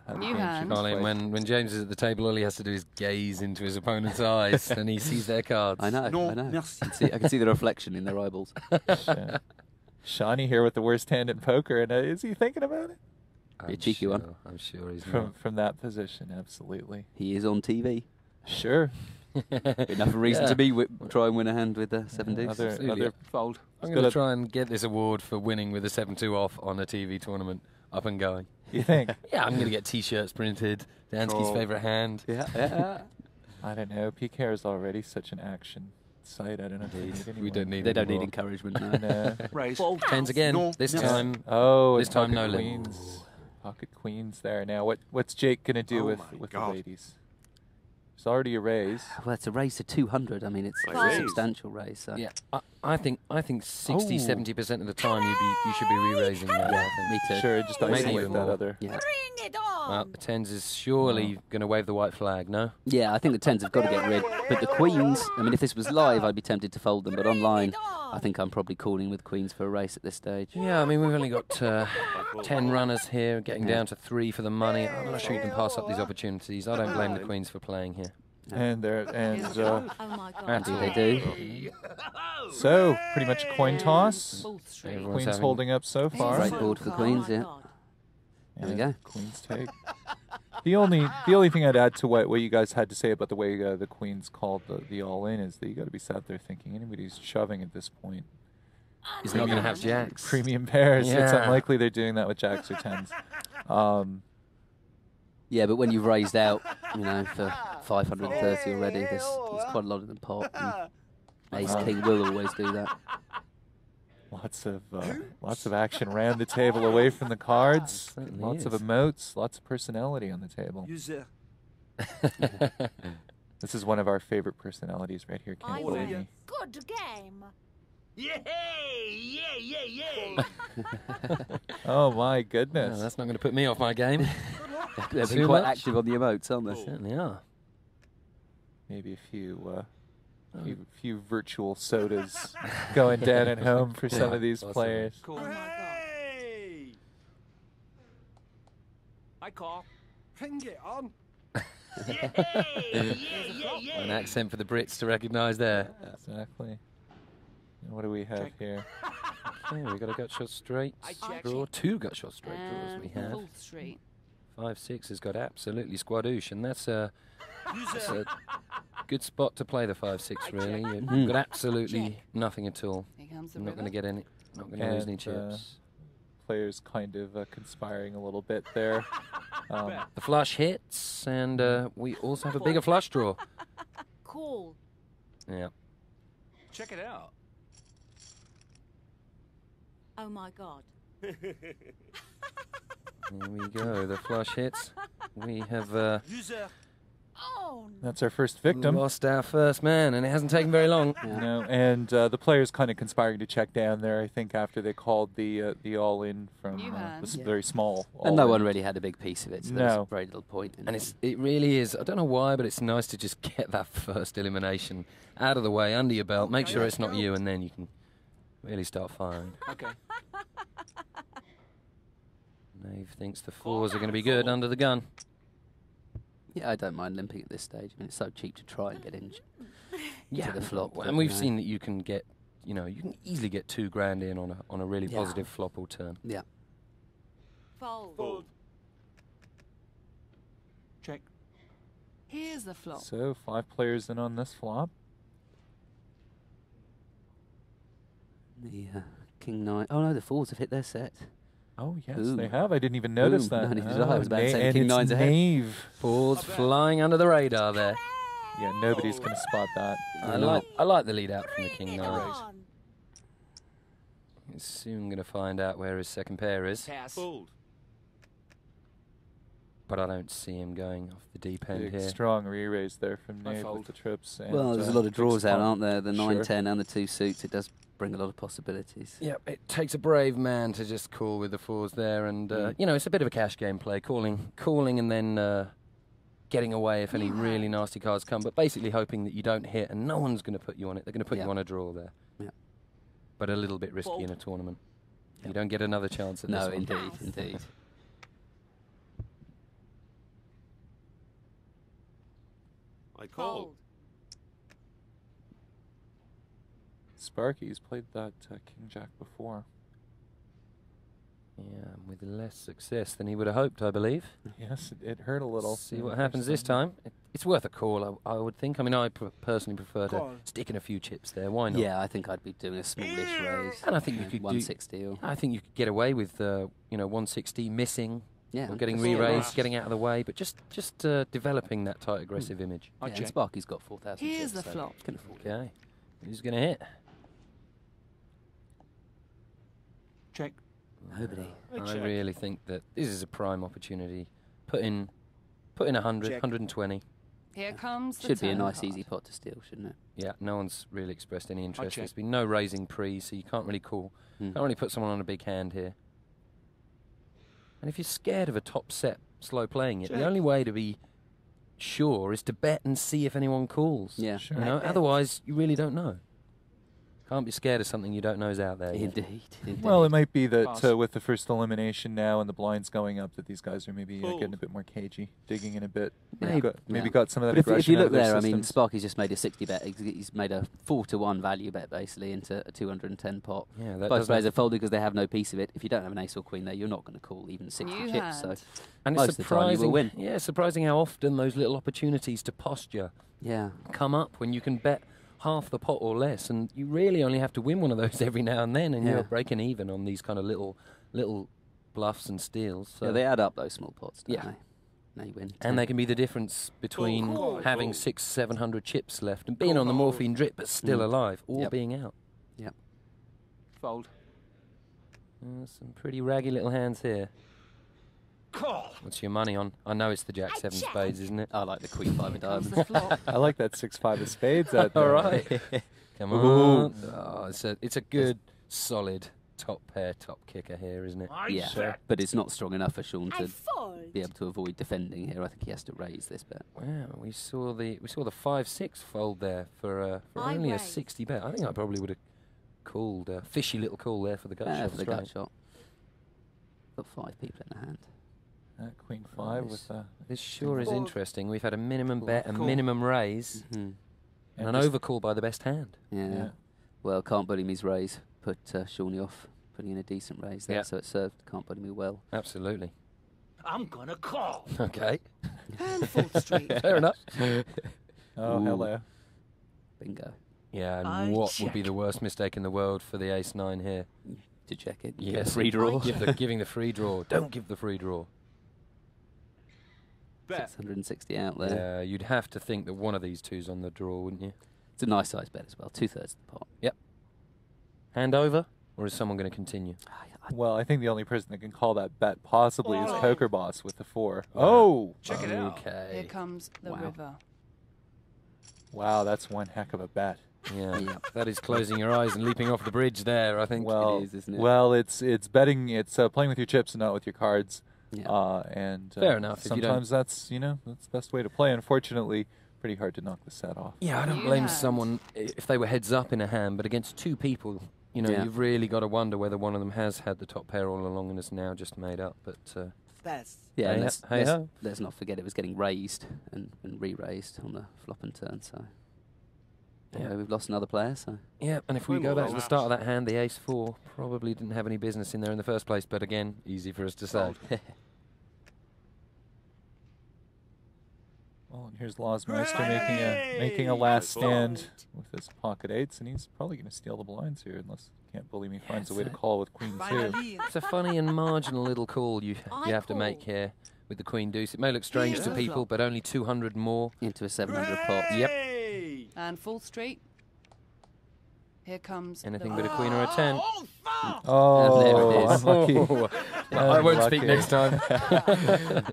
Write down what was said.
Colin, when James is at the table, all he has to do is gaze into his opponent's eyes and he sees their cards. I know, I know. I can see the reflection in their eyeballs. Shawnee here with the worst hand in poker, and is he thinking about it? Be a cheeky one. I'm sure he's not. From that position, absolutely. He is on TV. Sure. Enough reason to be try and win a hand with a 7-2. Other fold. I'm going to try and get this award for winning with a 7-2 off on a TV tournament up and going. You think? Yeah, I'm going to get T-shirts printed. Dansky's favourite hand. Yeah. I don't know. PKR is already such an action site. I don't know. We don't need. They don't need encouragement. No. Raise. Tens again. This time. Oh, this time no queens. Pocket queens there. Now what's Jake going to do with the ladies? It's already a raise. Well, it's a raise to 200. I mean, it's a substantial raise. So. Yeah, I think 60-70% of the time you should be re-raising that. Yeah, me too. Sure, just isolate that other. Yeah. Bring it on. Well, the tens is surely going to wave the white flag, no? Yeah, I think the tens have got to get rid. But the queens, I mean, if this was live, I'd be tempted to fold them. But online, I think I'm probably calling with queens for a race at this stage. Yeah, I mean, we've only got 10 runners here, getting down to 3 for the money. I'm not sure you can pass up these opportunities. I don't blame the queens for playing here. And oh my God. They do. So, pretty much a coin toss. Everyone's Queens holding up so far. Great board for queens, yeah. There we go. Queens take. The only thing I'd add to what you guys had to say about the way the queens called the all-in is that you got to be sat there thinking anybody who's shoving at this point is not going to have jacks. Premium pairs. Yeah. It's unlikely they're doing that with jacks or tens. Yeah, but when you've raised out, you know, for 530 already, there's quite a lot in the pot. Ace King will always do that. Lots of action around the table, away from the cards. Lots of is. emotes, lots of personality on the table. This is one of our favorite personalities right here. Can't believe me. Good game. Oh my goodness! No, that's not going to put me off my game. They've been quite active on the emotes, aren't they? Certainly are. Maybe a few virtual sodas going down at home for some of these players. Oh my God. I call. Bring it on. An accent for the Brits to recognise there. Exactly. And what do we have here? Okay, we got a gut shot straight draw. 2 gut shot straight draws we have. 5-6 has got absolutely squadoosh, and that's a good spot to play the 5-6. Really, you've got absolutely nothing at all. I'm not going to get any. Not going to lose any chips. Players kind of conspiring a little bit there. The flush hits, and we also have a bigger flush draw. Cool. Yeah. Check it out. Oh my God. There we go. The flush hits. We have that's our first victim. Lost our first man, and it hasn't taken very long. No, and the players kind of conspiring to check down there. I think after they called the all-in from this very small. And no one really had a big piece of it, so there's very little point in it. And it really is. I don't know why, but it's nice to just get that first elimination out of the way, under your belt. Make sure it's not you, and then you can really start firing. Okay. Nave thinks the 4s are going to be good under the gun. Yeah, I don't mind limping at this stage. I mean, it's so cheap to try and get in to the flop. And we've seen that you can get, you can easily get $2,000 in on a really positive flop or turn. Yeah. Fold. Check. Here's the flop. So 5 players in on this flop. The King 9. Oh no, the 4s have hit their set. Oh yes, they have. I didn't even notice that. No, neither did I. I was about to say King 9's ahead. Knave. 4s flying under the radar there. Yeah, nobody's going to spot that. I like the lead out from the King 9. He's soon going to find out where his second pair is. Fold. But I don't see him going off the deep end here. Strong re-raise there from Nave with the trips. And well, there's a lot of draws out, aren't there? The 9-10 and the 2 suits. It does bring a lot of possibilities. Yeah, it takes a brave man to just call with the 4s there, and it's a bit of a cash game play, calling and then getting away if any really nasty cards come, but basically hoping that you don't hit, and no one's going to put you on it. They're going to put you on a draw there. Yeah. But a little bit risky in a tournament. You don't get another chance at this one. No, indeed. I call. Fold. Sparky's played that King Jack before. Yeah, with less success than he would have hoped, I believe. Yes, it hurt a little. See in what the happens first this time. It's worth a call, I would think. I mean, I personally prefer to Call. stick in a few chips there. Why not? Yeah, I think I'd be doing a smallish raise. And I think you could do. 160 or I think you could get away with, 160 missing, yeah, or getting that's all re-raised, right. getting out of the way, but just developing that tight, aggressive image. I Yeah, and check. Sparky's got 4,000. Here's chips, the so flop. can afford it. Okay, who's going to hit? Check. Nobody. I check. really think that this is a prime opportunity. Put in 100, Check. 120. Here comes the Should be a turn nice, card. easy pot to steal, shouldn't it? Yeah, no one's really expressed any interest. check. There's been no raising pre, so you can't really call. Hmm. Can't really put someone on a big hand here. And if you're scared of a top set slow playing it, Check. the only way to be sure is to bet and see if anyone calls. Yeah. Sure. You know, otherwise you really don't know. Can't be scared of something you don't know is out there. yet. Indeed. Indeed. Well, it might be that Pass. with the first elimination now and the blinds going up, that these guys are maybe getting Fold. a bit more cagey, digging in a bit. Maybe. Maybe Yeah. got some of that But if aggression you out look of their there, I mean, systems. Sparky's just made a 60 bet. He's made a 4-to-1 value bet basically into a 210 pot. Yeah, that Both doesn't- players are folded because they have no piece of it. If you don't have an ace or queen there, you're not going to call even 60 New chips. So hand. and most it's of the time you will surprising. win. Yeah, surprising how often those little opportunities to posture yeah, come up when you can bet half the pot or less, and you really only have to win one of those every now and then, and Yeah. you're breaking even on these kind of little bluffs and steals. So. yeah, they add up those small pots. Don't Yeah. they? Now you win. And they can be the difference between Cool. having Cool. 600-700 chips left and being on the morphine drip but still Mm. alive, or Yep. being out. Fold. Some pretty raggy little hands here. Call. What's your money on? I know it's the Jack 7 spades, isn't it? I like the queen 5 of Comes diamonds. the flop. I like that 6-5 of spades. Out All there. right. Come on. Oh, it's a good, solid top pair, top kicker here, isn't it? Yeah, check. but it's not strong enough for Sean I to fold. be able to avoid defending here. I think he has to raise this bet. Wow, we saw the 5-6 fold there for I only a raise. 60 bet. I think I probably would have called a fishy little call there for the gut Yeah, shot for the straight. gut shot. Got 5 people in the hand. Queen 5 Nice. with This sure is Fold. interesting. We've had a minimum Cool. bet, a Cool. minimum raise, Hmm. and an just- overcall by the best hand. Yeah. Yeah. Well, can't bully me's raise. Put Shawnee off, putting in a decent raise there, Yeah. so it served can't bully me well. Absolutely. I'm gonna call. Okay. And 4th Street. Fair enough. Oh, Ooh. hello. Bingo. Yeah, and I what would be check. the worst mistake in the world for the ace-9 here? To check it. Yes. Free draw. Giving the free draw. Don't give the free draw. Bet. 660 out there. Yeah, you'd have to think that one of these two's on the draw, wouldn't you? It's a nice size bet as well. 2/3 of the pot. Hand over, or is someone going to continue? Well, I think the only person that can call that bet possibly is Fold. Poker Boss with the 4. Wow. Oh! Check it out. Here Okay. comes the Wow. river. Wow, that's one heck of a bet. Yeah. Yeah. That is closing your eyes and leaping off the bridge there, I think. Well, it is, isn't it? well, it's betting. It's playing with your chips and not with your cards. Yeah. And Fair enough, if you don't- Sometimes that's that's the best way to play. Unfortunately, pretty hard to knock the set off. Yeah, I don't New blame hand. someone if they were heads up in a hand, but against two people, Yeah. you've really got to wonder whether one of them has had the top pair all along and is now just made up. But Yeah, Hey, let's, hey let's, ho. let's not forget it was getting raised and re-raised on the flop and turn. So Yeah. we've lost another player. So yeah, and if we One go more back to the lapse. start of that hand, the ace-4 probably didn't have any business in there in the first place. But again, easy for us to say. Well, and here's Lozmeister Hooray! making a last Fold. stand with his pocket 8s, and he's probably going to steal the blinds here unless Can't Bully Me finds a way to call with Queen 2. It's a funny and marginal little call you I have to make call. here with the Queen Deuce. It may look strange Here's to the people, flop. but only 200 more. into a 700 pot. Yep. Hey! And 4th Street. Here comes Anything the but a queen or a 10. Oh, And there it is. unlucky. I won't speak Unlucky. next time.